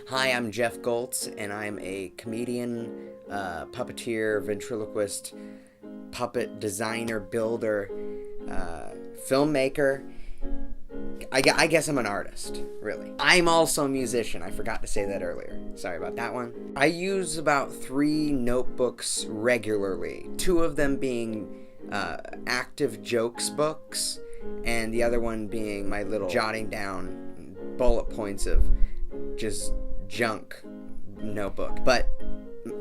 Hi, I'm Jeff Goltz, and I'm a comedian, puppeteer, ventriloquist, puppet designer, builder, filmmaker. I guess I'm an artist, really. I'm also a musician. I forgot to say that earlier. Sorry about that one. I use about 3 notebooks regularly, 2 of them being active jokes books, and the other one being my little jotting down bullet points of just junk notebook. But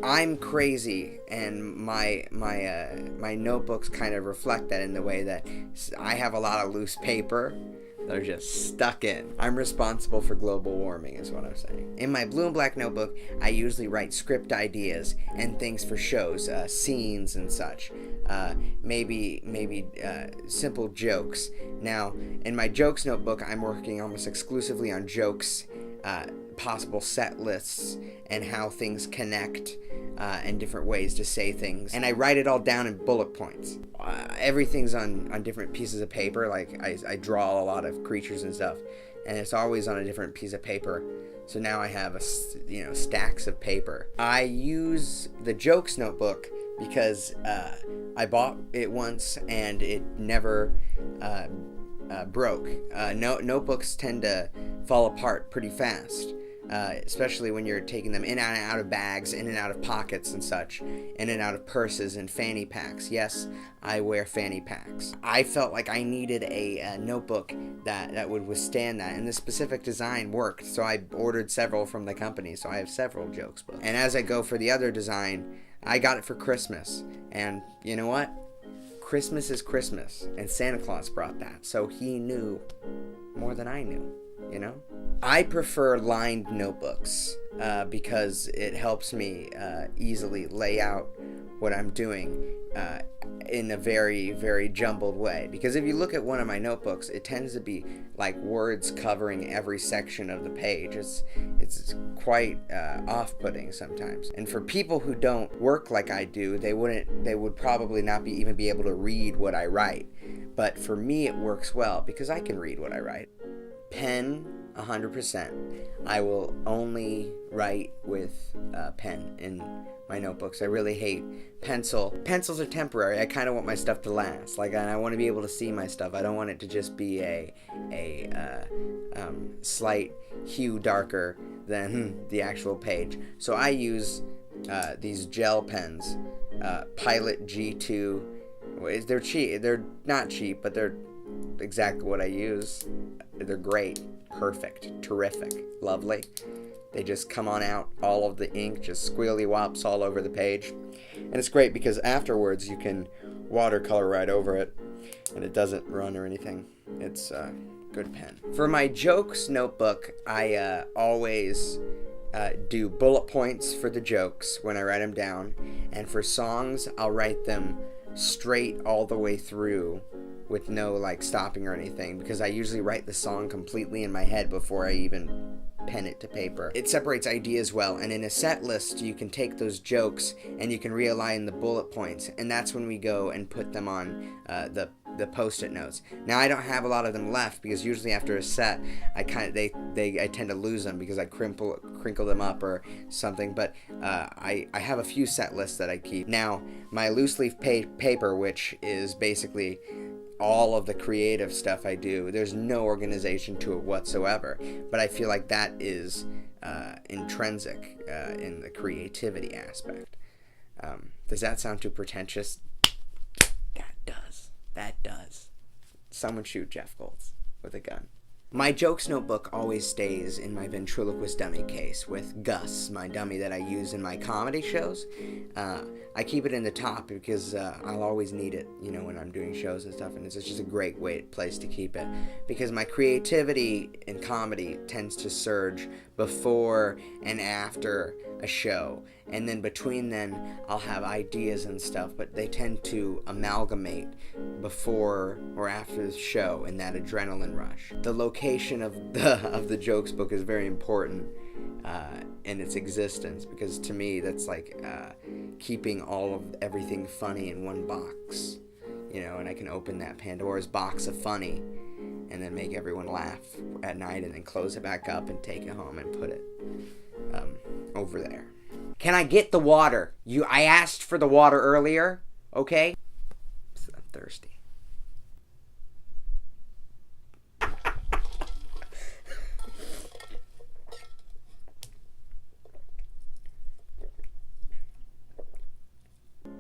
I'm crazy, and my notebooks kind of reflect that in the way that I have a lot of loose paper. They're just stuck in. I'm responsible for global warming is what I'm saying. In my blue and black notebook, I usually write script ideas and things for shows, scenes and such. Maybe simple jokes. Now, in my jokes notebook, I'm working almost exclusively on jokes, possible set lists, and how things connect, and different ways to say things. And I write it all down in bullet points. Everything's on different pieces of paper. Like I draw a lot of creatures and stuff, and it's always on a different piece of paper. So now I have stacks of paper. I use the jokes notebook because I bought it once and it never broke. Notebooks tend to fall apart pretty fast, especially when you're taking them in and out of bags, in and out of pockets and such, in and out of purses and fanny packs. Yes, I wear fanny packs. I felt like I needed a notebook that would withstand that, and the specific design worked, so I ordered several from the company, so I have several jokes books. And as I go for the other design, I got it for Christmas, and you know what? Christmas is Christmas, and Santa Claus brought that, so he knew more than I knew, you know? I prefer lined notebooks because it helps me easily lay out what I'm doing in a very, very jumbled way. Because if you look at one of my notebooks, it tends to be like words covering every section of the page. It's quite off-putting sometimes. And for people who don't work like I do, they would probably not even be able to read what I write. But for me, it works well because I can read what I write. Pen, 100%. I will only write with pen in my notebooks. I really hate pencil. Pencils are temporary. I kind of want my stuff to last. Like, I want to be able to see my stuff. I don't want it to just be a slight hue darker than the actual page. So I use these gel pens, Pilot G2. They're cheap. They're not cheap, but they're exactly what I use. They're great, perfect, terrific, lovely. They just come on out, all of the ink just squealy wops all over the page. And it's great because afterwards you can watercolor right over it and it doesn't run or anything. It's a good pen. For my jokes notebook, I always do bullet points for the jokes when I write them down. And for songs, I'll write them straight all the way through with no stopping or anything, because I usually write the song completely in my head before I even pen it to paper. It separates ideas well, and in a set list you can take those jokes and you can realign the bullet points, and that's when we go and put them on the post-it notes. Now I don't have a lot of them left because usually after a set I tend to lose them because I crinkle them up or something, but I have a few set lists that I keep. Now my loose leaf paper, which is basically all of the creative stuff I do, there's no organization to it whatsoever, but I feel like that is intrinsic in the creativity aspect. Does that sound too pretentious? That does. Someone shoot Jeff Goltz with a gun. My jokes notebook always stays in my ventriloquist dummy case with Gus, my dummy that I use in my comedy shows. I keep it in the top because I'll always need it, when I'm doing shows and stuff, and it's just a great place to keep it. Because my creativity in comedy tends to surge before and after a show, and then between then I'll have ideas and stuff, but they tend to amalgamate before or after the show in that adrenaline rush. The location of the jokes book is very important in its existence, because to me that's like keeping all of everything funny in one box, and I can open that Pandora's box of funny and then make everyone laugh at night and then close it back up and take it home and put it over there. Can I get the water? I asked for the water earlier, okay? I'm thirsty.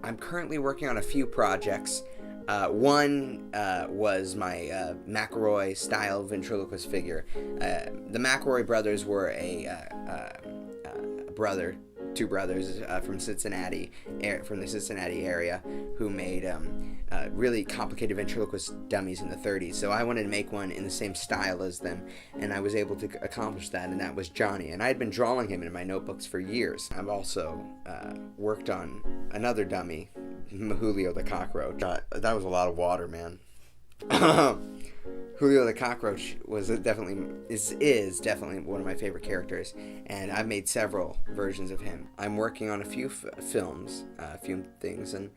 I'm currently working on a few projects. One was my McElroy-style ventriloquist figure. The McElroy brothers were two brothers from Cincinnati, from the Cincinnati area, who made really complicated ventriloquist dummies in the 30s. So I wanted to make one in the same style as them, and I was able to accomplish that, and that was Johnny. And I had been drawing him in my notebooks for years. I've also worked on another dummy, Julio the Cockroach. That was a lot of water, man. Julio the Cockroach is definitely one of my favorite characters, and I've made several versions of him. I'm working on a few films, a few things, and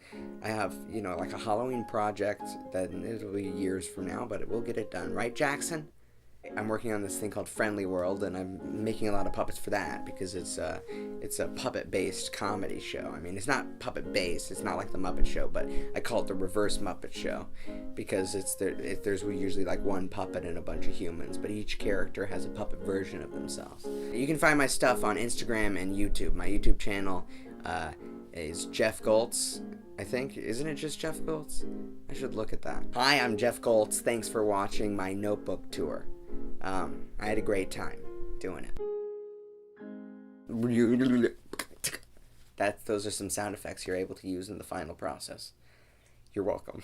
I have, like a Halloween project that it'll be years from now, but we'll get it done. Right, Jackson? I'm working on this thing called Friendly World, and I'm making a lot of puppets for that because it's a puppet-based comedy show. I mean, it's not puppet-based. It's not like the Muppet Show, but I call it the reverse Muppet Show because there's usually like one puppet and a bunch of humans, but each character has a puppet version of themselves. You can find my stuff on Instagram and YouTube. My YouTube channel is Jeff Goltz. I think. Isn't it just Jeff Goltz? I should look at that. Hi, I'm Jeff Goltz. Thanks for watching my notebook tour. I had a great time doing it. Those are some sound effects you're able to use in the final process. You're welcome.